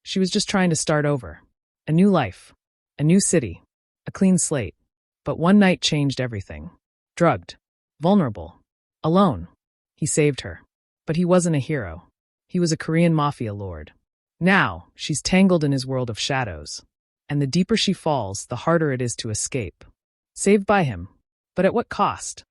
She was just trying to start over. A new life. A new city. A clean slate. But one night changed everything. Drugged. Vulnerable. Alone. He saved her. But he wasn't a hero. He was a Korean Mafia Lord. Now, she's tangled in his world of shadows. And the deeper she falls, the harder it is to escape. Saved by him. But at what cost?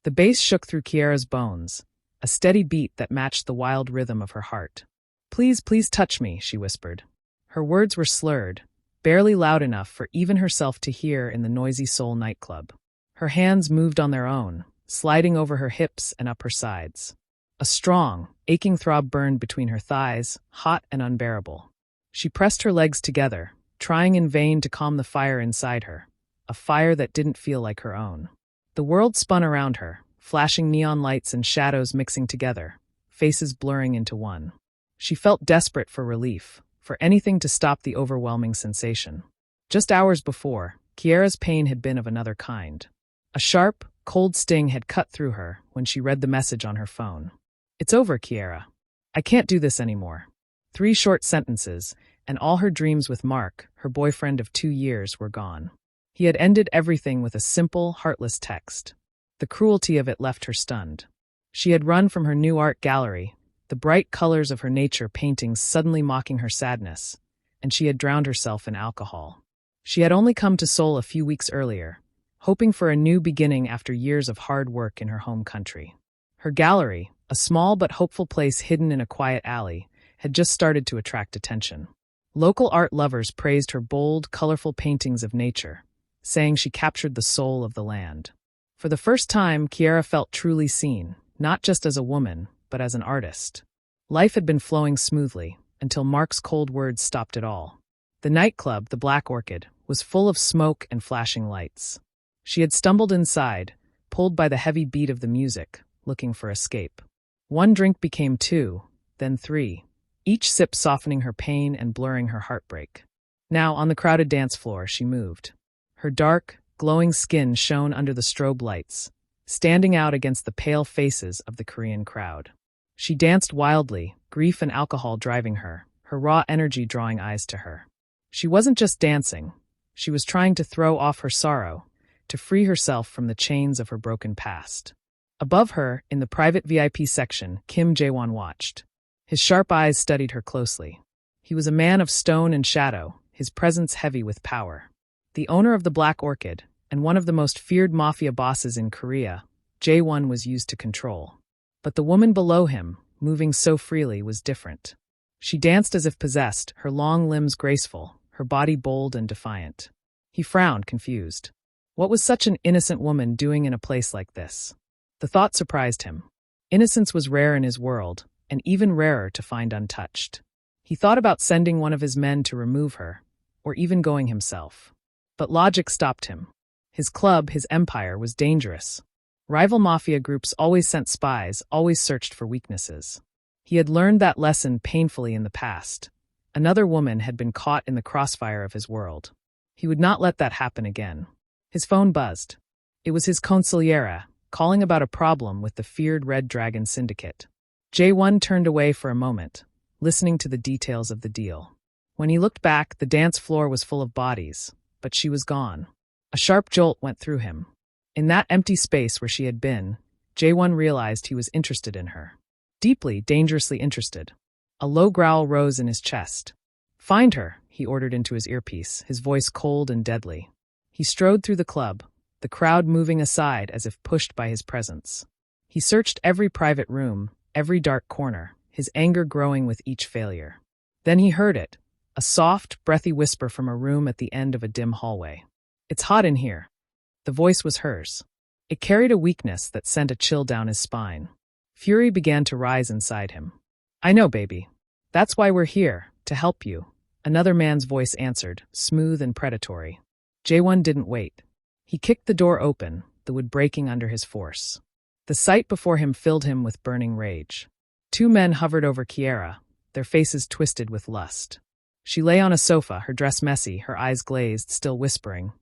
The bass shook through Kiara's bones, a steady beat that matched the wild rhythm of her heart. Please, please touch me, she whispered. Her words were slurred, barely loud enough for even herself to hear in the noisy Seoul nightclub. Her hands moved on their own, sliding over her hips and up her sides. A strong, aching throb burned between her thighs, hot and unbearable. She pressed her legs together, trying in vain to calm the fire inside her, a fire that didn't feel like her own. The world spun around her, flashing neon lights and shadows mixing together, faces blurring into one. She felt desperate for relief, for anything to stop the overwhelming sensation. Just hours before, Kiara's pain had been of another kind. A sharp, cold sting had cut through her when she read the message on her phone. It's over, Kiara. I can't do this anymore. 3 short sentences, and all her dreams with Mark, her boyfriend of 2 years, were gone. He had ended everything with a simple, heartless text. The cruelty of it left her stunned. She had run from her new art gallery, the bright colors of her nature paintings suddenly mocking her sadness, and she had drowned herself in alcohol. She had only come to Seoul a few weeks earlier, hoping for a new beginning after years of hard work in her home country. Her gallery, a small but hopeful place hidden in a quiet alley, had just started to attract attention. Local art lovers praised her bold, colorful paintings of nature, saying she captured the soul of the land. For the first time, Kiara felt truly seen, not just as a woman, but as an artist. Life had been flowing smoothly, until Mark's cold words stopped it all. The nightclub, the Black Orchid, was full of smoke and flashing lights. She had stumbled inside, pulled by the heavy beat of the music, looking for escape. 1 drink became 2, then 3, each sip softening her pain and blurring her heartbreak. Now, on the crowded dance floor, she moved. Her dark, glowing skin shone under the strobe lights, standing out against the pale faces of the Korean crowd. She danced wildly, grief and alcohol driving her, her raw energy drawing eyes to her. She wasn't just dancing. She was trying to throw off her sorrow, to free herself from the chains of her broken past. Above her, in the private VIP section, Kim Min-Jae watched. His sharp eyes studied her closely. He was a man of stone and shadow, his presence heavy with power. The owner of the Black Orchid, and one of the most feared mafia bosses in Korea, Jae-won was used to control. But the woman below him, moving so freely, was different. She danced as if possessed, her long limbs graceful, her body bold and defiant. He frowned, confused. What was such an innocent woman doing in a place like this? The thought surprised him. Innocence was rare in his world, and even rarer to find untouched. He thought about sending one of his men to remove her, or even going himself. But logic stopped him. His club, his empire, was dangerous. Rival mafia groups always sent spies, always searched for weaknesses. He had learned that lesson painfully in the past. Another woman had been caught in the crossfire of his world. He would not let that happen again. His phone buzzed. It was his consigliera, calling about a problem with the feared Red Dragon Syndicate. Jae-won turned away for a moment, listening to the details of the deal. When he looked back, the dance floor was full of bodies, but she was gone. A sharp jolt went through him. In that empty space where she had been, Jae-won realized he was interested in her. Deeply, dangerously interested. A low growl rose in his chest. "Find her," he ordered into his earpiece, his voice cold and deadly. He strode through the club, the crowd moving aside as if pushed by his presence. He searched every private room, every dark corner, his anger growing with each failure. Then he heard it, a soft, breathy whisper from a room at the end of a dim hallway. "It's hot in here." The voice was hers. It carried a weakness that sent a chill down his spine. Fury began to rise inside him. "I know, baby. That's why we're here, to help you," another man's voice answered, smooth and predatory. Jae-won didn't wait. He kicked the door open, the wood breaking under his force. The sight before him filled him with burning rage. 2 men hovered over Kiara, their faces twisted with lust. She lay on a sofa, her dress messy, her eyes glazed, still whispering,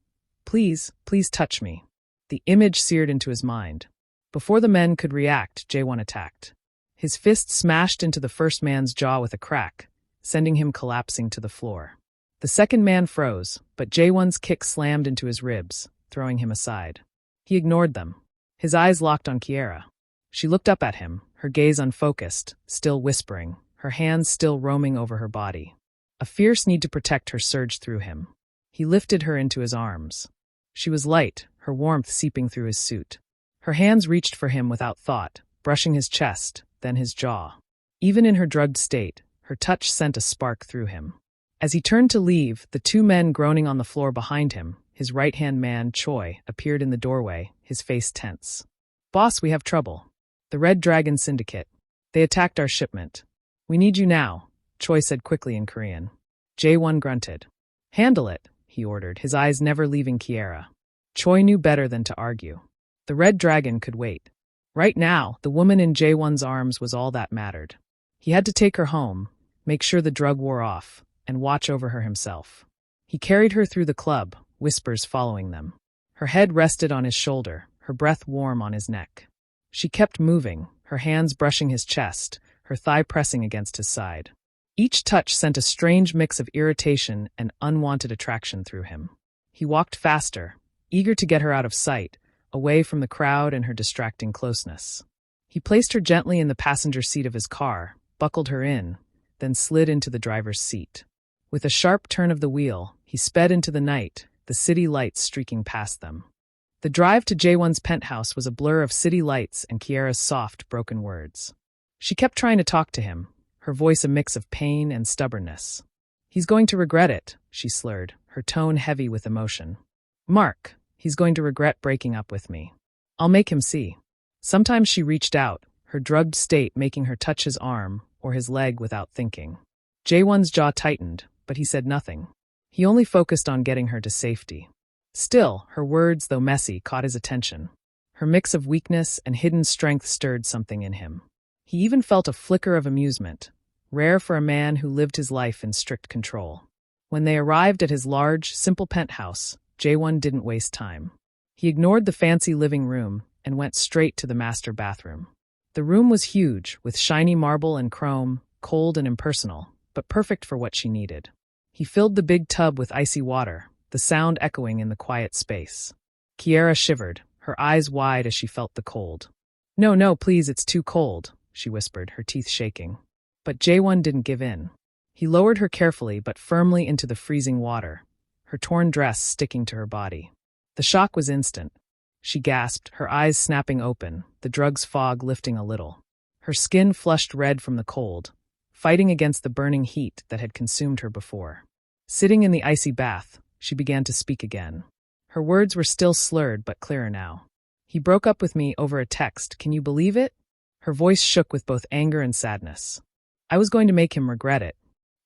"Please, please touch me." The image seared into his mind. Before the men could react, Jae-won attacked. His fist smashed into the first man's jaw with a crack, sending him collapsing to the floor. The second man froze, but Jae-won's kick slammed into his ribs, throwing him aside. He ignored them. His eyes locked on Kiara. She looked up at him, her gaze unfocused, still whispering, her hands still roaming over her body. A fierce need to protect her surged through him. He lifted her into his arms. She was light, her warmth seeping through his suit. Her hands reached for him without thought, brushing his chest, then his jaw. Even in her drugged state, her touch sent a spark through him. As he turned to leave, the two men groaning on the floor behind him, his right-hand man, Choi, appeared in the doorway, his face tense. "Boss, we have trouble. The Red Dragon Syndicate. They attacked our shipment. We need you now," Choi said quickly in Korean. Jae-won grunted. "Handle it," he ordered, his eyes never leaving Kiara. Choi knew better than to argue. The Red Dragon could wait. Right now, the woman in Jae-won's arms was all that mattered. He had to take her home, make sure the drug wore off, and watch over her himself. He carried her through the club, whispers following them. Her head rested on his shoulder, her breath warm on his neck. She kept moving, her hands brushing his chest, her thigh pressing against his side. Each touch sent a strange mix of irritation and unwanted attraction through him. He walked faster, eager to get her out of sight, away from the crowd and her distracting closeness. He placed her gently in the passenger seat of his car, buckled her in, then slid into the driver's seat. With a sharp turn of the wheel, he sped into the night, the city lights streaking past them. The drive to Jae-won's penthouse was a blur of city lights and Kiara's soft, broken words. She kept trying to talk to him, her voice a mix of pain and stubbornness. "He's going to regret it," she slurred, her tone heavy with emotion. "Mark, he's going to regret breaking up with me. I'll make him see." Sometimes she reached out, her drugged state making her touch his arm or his leg without thinking. Jae-won's jaw tightened, but he said nothing. He only focused on getting her to safety. Still, her words, though messy, caught his attention. Her mix of weakness and hidden strength stirred something in him. He even felt a flicker of amusement, rare for a man who lived his life in strict control. When they arrived at his large, simple penthouse, Jae-won didn't waste time. He ignored the fancy living room and went straight to the master bathroom. The room was huge, with shiny marble and chrome, cold and impersonal, but perfect for what she needed. He filled the big tub with icy water, the sound echoing in the quiet space. Kiara shivered, her eyes wide as she felt the cold. No, please, it's too cold," she whispered, her teeth shaking. But Jae-won didn't give in. He lowered her carefully but firmly into the freezing water, her torn dress sticking to her body. The shock was instant. She gasped, her eyes snapping open, the drug's fog lifting a little. Her skin flushed red from the cold, fighting against the burning heat that had consumed her before. Sitting in the icy bath, she began to speak again. Her words were still slurred but clearer now. "He broke up with me over a text, can you believe it?" Her voice shook with both anger and sadness. "I was going to make him regret it.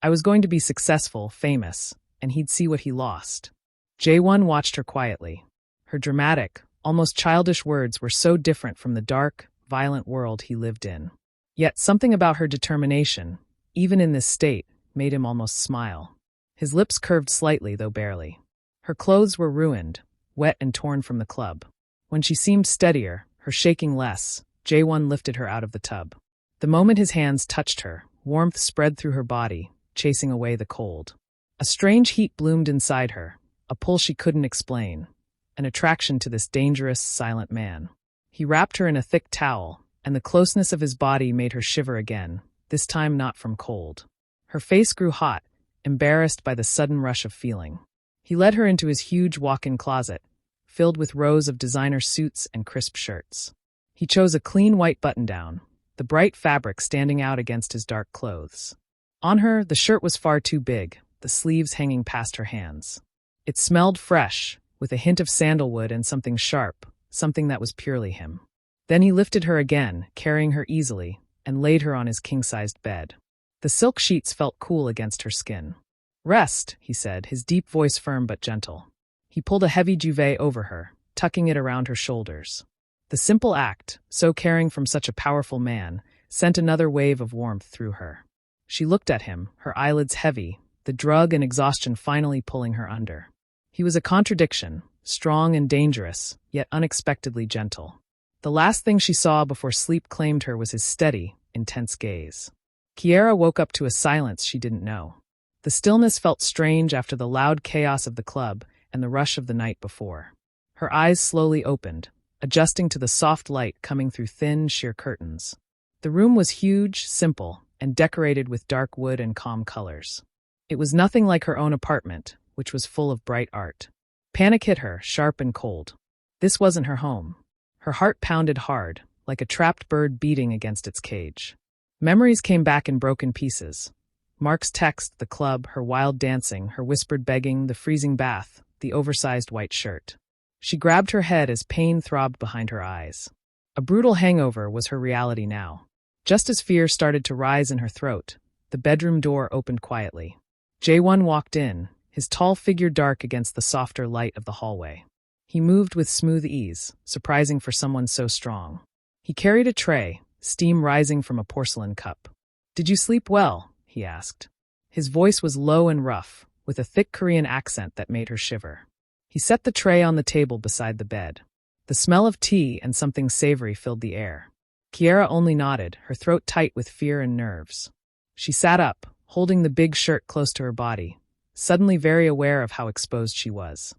I was going to be successful, famous, and he'd see what he lost." Jae-won watched her quietly. Her dramatic, almost childish words were so different from the dark, violent world he lived in. Yet something about her determination, even in this state, made him almost smile. His lips curved slightly, though barely. Her clothes were ruined, wet and torn from the club. When she seemed steadier, her shaking less, Jae-won lifted her out of the tub. The moment his hands touched her, warmth spread through her body, chasing away the cold. A strange heat bloomed inside her, a pull she couldn't explain, an attraction to this dangerous, silent man. He wrapped her in a thick towel, and the closeness of his body made her shiver again, this time not from cold. Her face grew hot, embarrassed by the sudden rush of feeling. He led her into his huge walk-in closet, filled with rows of designer suits and crisp shirts. He chose a clean white button-down, the bright fabric standing out against his dark clothes. On her, the shirt was far too big, the sleeves hanging past her hands. It smelled fresh, with a hint of sandalwood and something sharp, something that was purely him. Then he lifted her again, carrying her easily, and laid her on his king-sized bed. The silk sheets felt cool against her skin. "Rest," he said, his deep voice firm but gentle. He pulled a heavy duvet over her, tucking it around her shoulders. The simple act, so caring from such a powerful man, sent another wave of warmth through her. She looked at him, her eyelids heavy, the drug and exhaustion finally pulling her under. He was a contradiction, strong and dangerous, yet unexpectedly gentle. The last thing she saw before sleep claimed her was his steady, intense gaze. Kiara woke up to a silence she didn't know. The stillness felt strange after the loud chaos of the club and the rush of the night before. Her eyes slowly opened, adjusting to the soft light coming through thin, sheer curtains. The room was huge, simple, and decorated with dark wood and calm colors. It was nothing like her own apartment, which was full of bright art. Panic hit her, sharp and cold. This wasn't her home. Her heart pounded hard, like a trapped bird beating against its cage. Memories came back in broken pieces. Mark's text, the club, her wild dancing, her whispered begging, the freezing bath, the oversized white shirt. She grabbed her head as pain throbbed behind her eyes. A brutal hangover was her reality now. Just as fear started to rise in her throat, the bedroom door opened quietly. Jae-won walked in, his tall figure dark against the softer light of the hallway. He moved with smooth ease, surprising for someone so strong. He carried a tray, steam rising from a porcelain cup. "Did you sleep well?" he asked. His voice was low and rough, with a thick Korean accent that made her shiver. He set the tray on the table beside the bed. The smell of tea and something savory filled the air. Kiara only nodded, her throat tight with fear and nerves. She sat up, holding the big shirt close to her body, suddenly very aware of how exposed she was.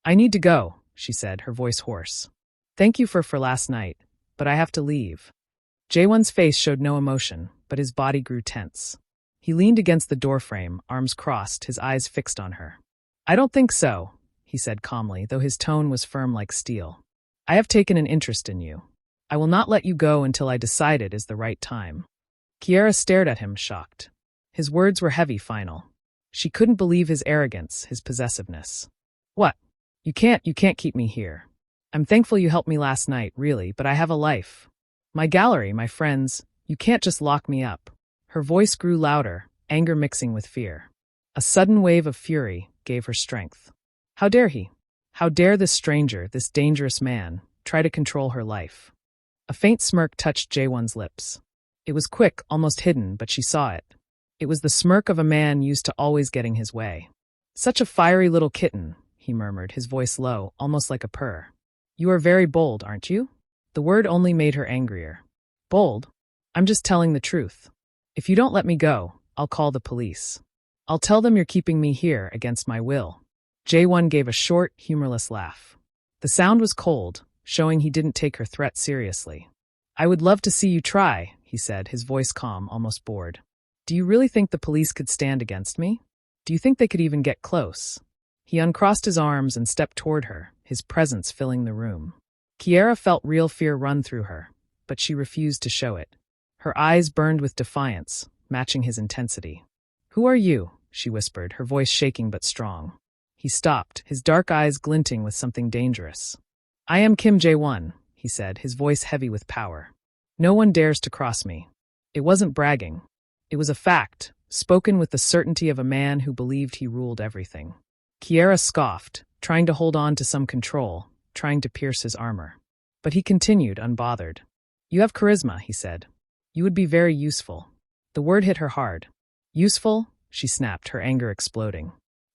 I need to go," she said, her voice hoarse. "Thank you for last night, but I have to leave." Jae-won's face showed no emotion, but his body grew tense. He leaned against the doorframe, arms crossed, his eyes fixed on her. "I don't think so," he said calmly, though his tone was firm like steel. "I have taken an interest in you. I will not let you go until I decide it is the right time." Kiara stared at him, shocked. His words were heavy, final. She couldn't believe his arrogance, his possessiveness. "What? You can't keep me here. I'm thankful you helped me last night, really, but I have a life. My gallery, my friends, you can't just lock me up." Her voice grew louder, anger mixing with fear. A sudden wave of fury gave her strength. How dare he? How dare this stranger, this dangerous man, try to control her life? A faint smirk touched Jae-won's lips. It was quick, almost hidden, but she saw it. It was the smirk of a man used to always getting his way. "Such a fiery little kitten," he murmured, his voice low, almost like a purr. "You are very bold, aren't you?" The word only made her angrier. "Bold? I'm just telling the truth. If you don't let me go, I'll call the police. I'll tell them you're keeping me here against my will." Jae-won gave a short, humorless laugh. The sound was cold, showing he didn't take her threat seriously. "I would love to see you try," he said, his voice calm, almost bored. "Do you really think the police could stand against me? Do you think they could even get close?" He uncrossed his arms and stepped toward her, his presence filling the room. Kiara felt real fear run through her, but she refused to show it. Her eyes burned with defiance, matching his intensity. "Who are you?" she whispered, her voice shaking but strong. He stopped, his dark eyes glinting with something dangerous. "I am Kim Jae-won," he said, his voice heavy with power. "No one dares to cross me." It wasn't bragging. It was a fact, spoken with the certainty of a man who believed he ruled everything. Kiara scoffed, trying to hold on to some control, trying to pierce his armor. But he continued, unbothered. "You have charisma," he said. "You would be very useful." The word hit her hard. "Useful?" she snapped, her anger exploding.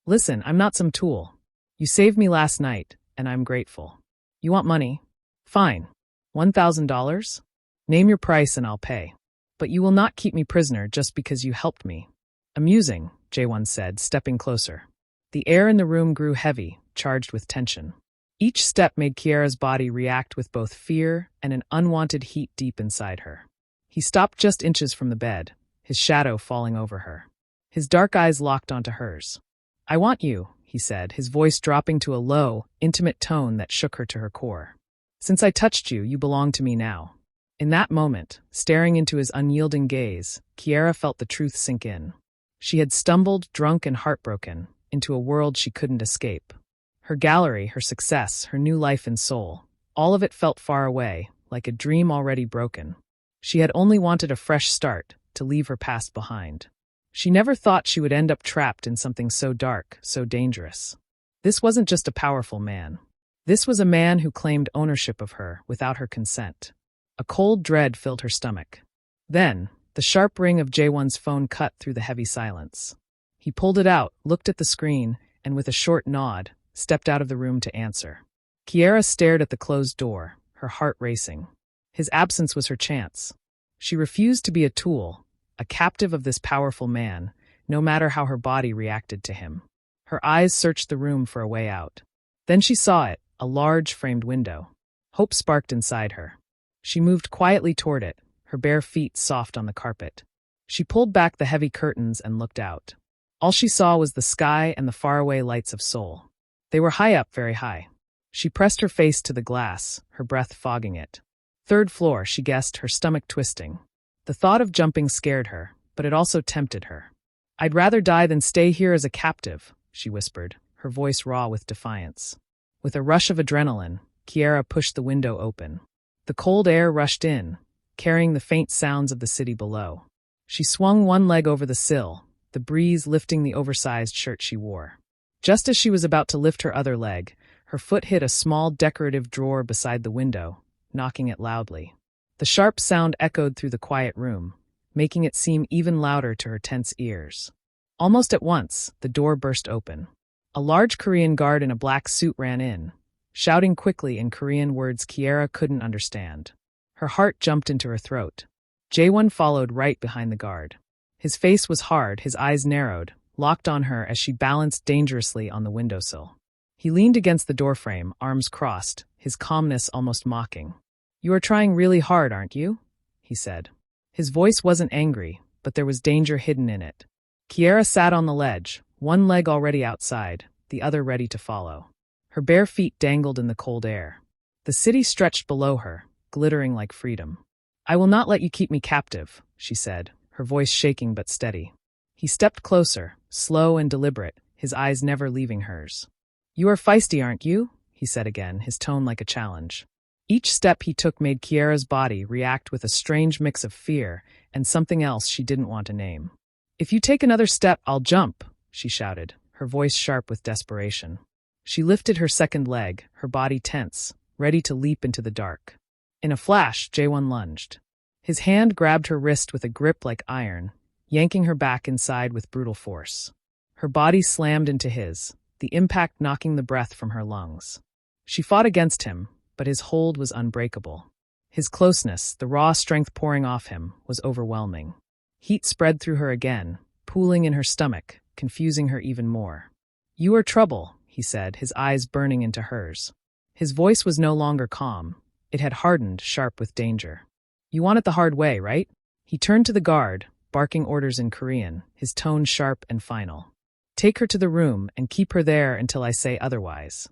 "Listen, I'm not some tool. You saved me last night, and I'm grateful. You want money? Fine. $1,000? Name your price and I'll pay. But you will not keep me prisoner just because you helped me." "Amusing," Jae-won said, stepping closer. The air in the room grew heavy, charged with tension. Each step made Kiara's body react with both fear and an unwanted heat deep inside her. He stopped just inches from the bed, his shadow falling over her. His dark eyes locked onto hers. "I want you," he said, his voice dropping to a low, intimate tone that shook her to her core. "Since I touched you, you belong to me now." In that moment, staring into his unyielding gaze, Kiara felt the truth sink in. She had stumbled, drunk and heartbroken, into a world she couldn't escape. Her gallery, her success, her new life and soul, all of it felt far away, like a dream already broken. She had only wanted a fresh start, to leave her past behind. She never thought she would end up trapped in something so dark, so dangerous. This wasn't just a powerful man. This was a man who claimed ownership of her without her consent. A cold dread filled her stomach. Then, the sharp ring of Jae-won's phone cut through the heavy silence. He pulled it out, looked at the screen, and with a short nod, stepped out of the room to answer. Kiara stared at the closed door, her heart racing. His absence was her chance. She refused to be a tool, a captive of this powerful man, no matter how her body reacted to him. Her eyes searched the room for a way out. Then she saw it, a large framed window. Hope sparked inside her. She moved quietly toward it, her bare feet soft on the carpet. She pulled back the heavy curtains and looked out. All she saw was the sky and the faraway lights of Seoul. They were high up, very high. She pressed her face to the glass, her breath fogging it. Third floor, she guessed, her stomach twisting. The thought of jumping scared her, but it also tempted her. "I'd rather die than stay here as a captive," she whispered, her voice raw with defiance. With a rush of adrenaline, Kiara pushed the window open. The cold air rushed in, carrying the faint sounds of the city below. She swung one leg over the sill, the breeze lifting the oversized shirt she wore. Just as she was about to lift her other leg, her foot hit a small decorative drawer beside the window, knocking it loudly. The sharp sound echoed through the quiet room, making it seem even louder to her tense ears. Almost at once, the door burst open. A large Korean guard in a black suit ran in, shouting quickly in Korean words Kiara couldn't understand. Her heart jumped into her throat. Jae-won followed right behind the guard. His face was hard, his eyes narrowed, locked on her as she balanced dangerously on the windowsill. He leaned against the doorframe, arms crossed, his calmness almost mocking. "You are trying really hard, aren't you?" he said. His voice wasn't angry, but there was danger hidden in it. Kiara sat on the ledge, one leg already outside, the other ready to follow. Her bare feet dangled in the cold air. The city stretched below her, glittering like freedom. "I will not let you keep me captive," she said, her voice shaking but steady. He stepped closer, slow and deliberate, his eyes never leaving hers. "You are feisty, aren't you?" he said again, his tone like a challenge. Each step he took made Kiara's body react with a strange mix of fear and something else she didn't want to name. "If you take another step, I'll jump," she shouted, her voice sharp with desperation. She lifted her second leg, her body tense, ready to leap into the dark. In a flash, Jae-won lunged. His hand grabbed her wrist with a grip like iron, yanking her back inside with brutal force. Her body slammed into his, the impact knocking the breath from her lungs. She fought against him, but his hold was unbreakable. His closeness, the raw strength pouring off him, was overwhelming. Heat spread through her again, pooling in her stomach, confusing her even more. "You are trouble," he said, his eyes burning into hers. His voice was no longer calm. It had hardened, sharp with danger. "You want it the hard way, right?" He turned to the guard, barking orders in Korean, his tone sharp and final. "Take her to the room and keep her there until I say otherwise."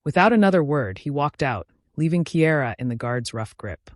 Without another word, he walked out, leaving Kiara in the guard's rough grip.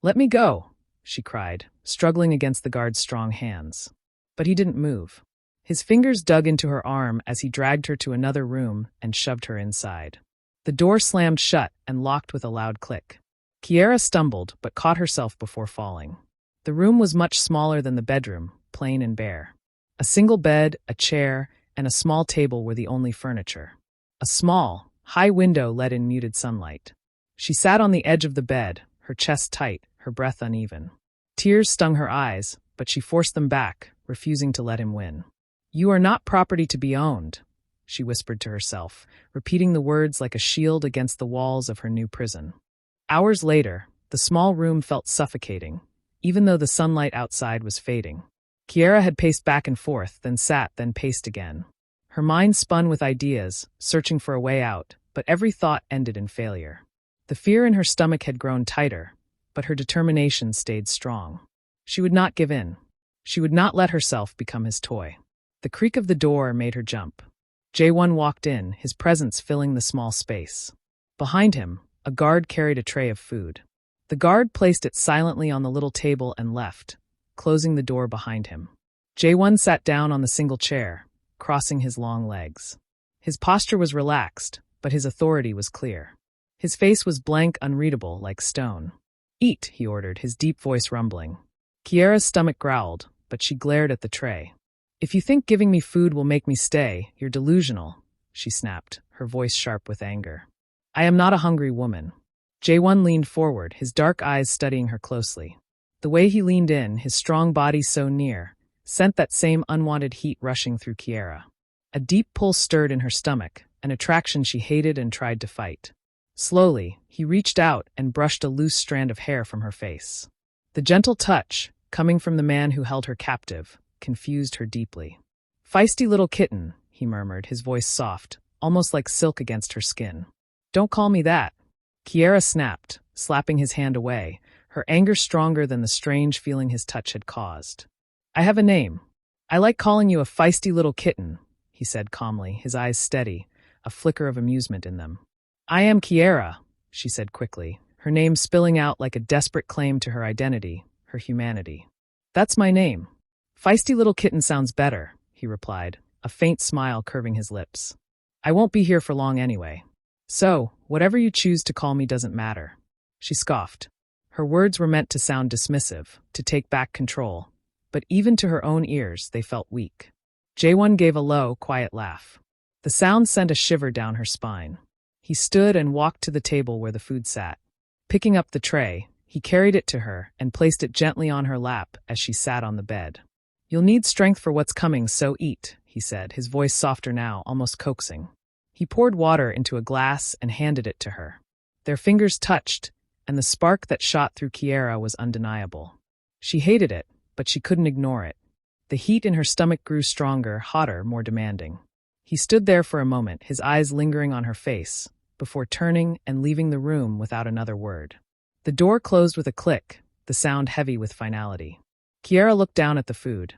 "Let me go," she cried, struggling against the guard's strong hands. But he didn't move. His fingers dug into her arm as he dragged her to another room and shoved her inside. The door slammed shut and locked with a loud click. Kiara stumbled but caught herself before falling. The room was much smaller than the bedroom, plain and bare. A single bed, a chair, and a small table were the only furniture. A small, high window let in muted sunlight. She sat on the edge of the bed, her chest tight, her breath uneven. Tears stung her eyes, but she forced them back, refusing to let him win. "You are not property to be owned," she whispered to herself, repeating the words like a shield against the walls of her new prison. Hours later, the small room felt suffocating, even though the sunlight outside was fading. Kiara had paced back and forth, then sat, then paced again. Her mind spun with ideas, searching for a way out, but every thought ended in failure. The fear in her stomach had grown tighter, but her determination stayed strong. She would not give in. She would not let herself become his toy. The creak of the door made her jump. Jae-won walked in, his presence filling the small space. Behind him, a guard carried a tray of food. The guard placed it silently on the little table and left, closing the door behind him. Jae-won sat down on the single chair, crossing his long legs. His posture was relaxed, but his authority was clear. His face was blank, unreadable, like stone. "Eat," he ordered, his deep voice rumbling. Kiara's stomach growled, but she glared at the tray. "If you think giving me food will make me stay, you're delusional," she snapped, her voice sharp with anger. "I am not a hungry woman." Jae-won leaned forward, his dark eyes studying her closely. The way he leaned in, his strong body so near, sent that same unwanted heat rushing through Kiara. A deep pull stirred in her stomach, an attraction she hated and tried to fight. Slowly, he reached out and brushed a loose strand of hair from her face. The gentle touch, coming from the man who held her captive, confused her deeply. "Feisty little kitten," he murmured, his voice soft, almost like silk against her skin. "Don't call me that." Kiara snapped, slapping his hand away, her anger stronger than the strange feeling his touch had caused. "I have a name. I like calling you a feisty little kitten," he said calmly, his eyes steady, a flicker of amusement in them. "I am Kiara," she said quickly, her name spilling out like a desperate claim to her identity, her humanity. "That's my name." "Feisty little kitten sounds better," he replied, a faint smile curving his lips. "I won't be here for long anyway. So, whatever you choose to call me doesn't matter." She scoffed. Her words were meant to sound dismissive, to take back control, but even to her own ears they felt weak. Jae-won gave a low, quiet laugh. The sound sent a shiver down her spine. He stood and walked to the table where the food sat. Picking up the tray, he carried it to her and placed it gently on her lap as she sat on the bed. "You'll need strength for what's coming, so eat," he said, his voice softer now, almost coaxing. He poured water into a glass and handed it to her. Their fingers touched, and the spark that shot through Kiara was undeniable. She hated it, but she couldn't ignore it. The heat in her stomach grew stronger, hotter, more demanding. He stood there for a moment, his eyes lingering on her face, before turning and leaving the room without another word. The door closed with a click, the sound heavy with finality. Kiara looked down at the food.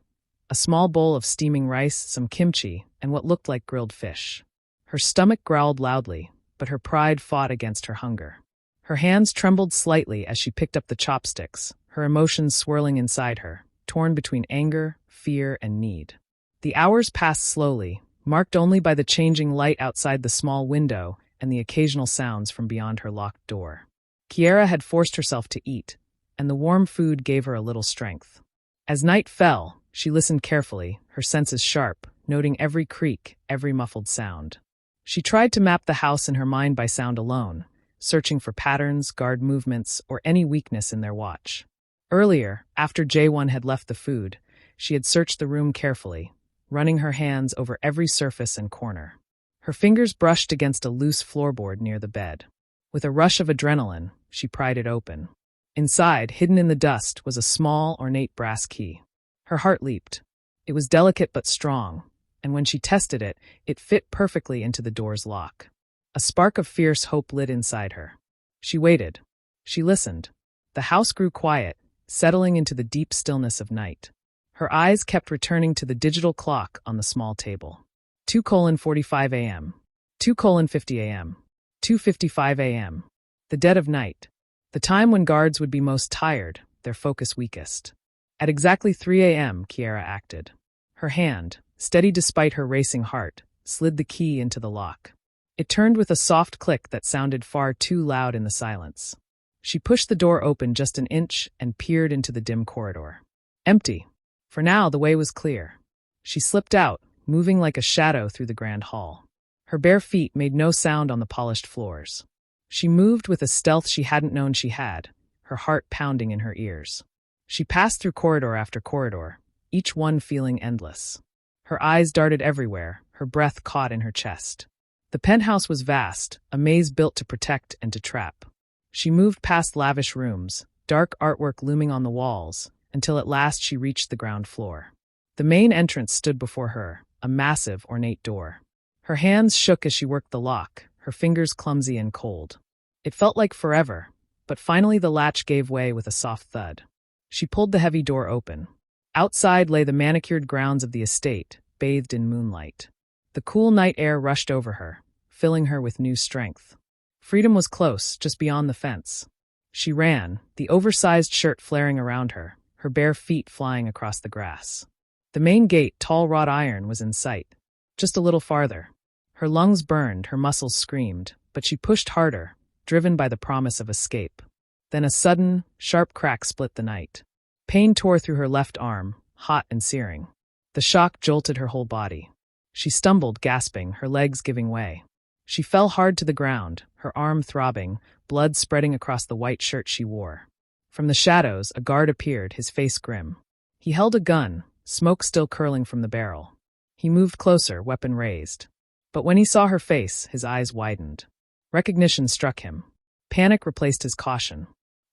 A small bowl of steaming rice, some kimchi, and what looked like grilled fish. Her stomach growled loudly, but her pride fought against her hunger. Her hands trembled slightly as she picked up the chopsticks, her emotions swirling inside her, torn between anger, fear, and need. The hours passed slowly, marked only by the changing light outside the small window and the occasional sounds from beyond her locked door. Kiara had forced herself to eat, and the warm food gave her a little strength. As night fell, she listened carefully, her senses sharp, noting every creak, every muffled sound. She tried to map the house in her mind by sound alone, searching for patterns, guard movements, or any weakness in their watch. Earlier, after Jae-won had left the food, she had searched the room carefully, running her hands over every surface and corner. Her fingers brushed against a loose floorboard near the bed. With a rush of adrenaline, she pried it open. Inside, hidden in the dust, was a small, ornate brass key. Her heart leaped. It was delicate but strong, and when she tested it, it fit perfectly into the door's lock. A spark of fierce hope lit inside her. She waited. She listened. The house grew quiet, settling into the deep stillness of night. Her eyes kept returning to the digital clock on the small table. 2:45 a.m. 2:50 a.m. 2:55 a.m. The dead of night. The time when guards would be most tired, their focus weakest. At exactly 3 a.m., Kiara acted. Her hand, steady despite her racing heart, slid the key into the lock. It turned with a soft click that sounded far too loud in the silence. She pushed the door open just an inch and peered into the dim corridor. Empty. For now, the way was clear. She slipped out, moving like a shadow through the grand hall. Her bare feet made no sound on the polished floors. She moved with a stealth she hadn't known she had, her heart pounding in her ears. She passed through corridor after corridor, each one feeling endless. Her eyes darted everywhere, her breath caught in her chest. The penthouse was vast, a maze built to protect and to trap. She moved past lavish rooms, dark artwork looming on the walls, until at last she reached the ground floor. The main entrance stood before her, a massive, ornate door. Her hands shook as she worked the lock, her fingers clumsy and cold. It felt like forever, but finally the latch gave way with a soft thud. She pulled the heavy door open. Outside lay the manicured grounds of the estate, bathed in moonlight. The cool night air rushed over her, filling her with new strength. Freedom was close, just beyond the fence. She ran, the oversized shirt flaring around her, her bare feet flying across the grass. The main gate, tall wrought iron, was in sight. Just a little farther. Her lungs burned, her muscles screamed, but she pushed harder, driven by the promise of escape. Then a sudden, sharp crack split the night. Pain tore through her left arm, hot and searing. The shock jolted her whole body. She stumbled, gasping, her legs giving way. She fell hard to the ground, her arm throbbing, blood spreading across the white shirt she wore. From the shadows, a guard appeared, his face grim. He held a gun, smoke still curling from the barrel. He moved closer, weapon raised. But when he saw her face, his eyes widened. Recognition struck him. Panic replaced his caution.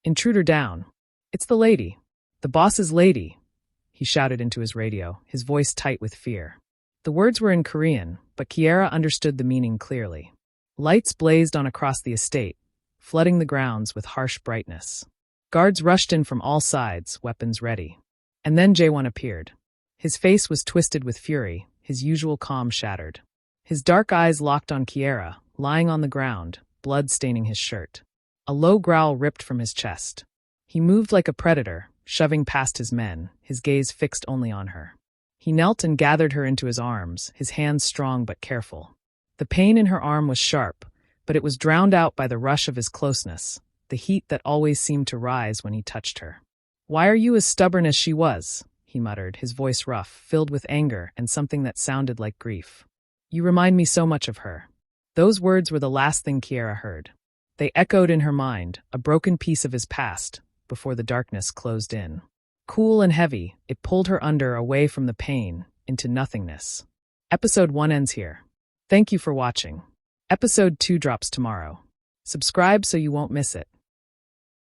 Intruder down. It's the lady. "The boss's lady," he shouted into his radio, his voice tight with fear. The words were in Korean, but Kiara understood the meaning clearly. Lights blazed on across the estate, flooding the grounds with harsh brightness. Guards rushed in from all sides, weapons ready. And then Jaewon appeared. His face was twisted with fury, his usual calm shattered. His dark eyes locked on Kiara, lying on the ground, blood staining his shirt. A low growl ripped from his chest. He moved like a predator, shoving past his men, his gaze fixed only on her. He knelt and gathered her into his arms, his hands strong but careful. The pain in her arm was sharp, but it was drowned out by the rush of his closeness, the heat that always seemed to rise when he touched her. "Why are you as stubborn as she was?" he muttered, his voice rough, filled with anger and something that sounded like grief. "You remind me so much of her." Those words were the last thing Kiara heard. They echoed in her mind, a broken piece of his past, before the darkness closed in. Cool and heavy, it pulled her under, away from the pain, into nothingness. Episode 1 ends here. Thank you for watching. Episode 2 drops tomorrow. Subscribe so you won't miss it.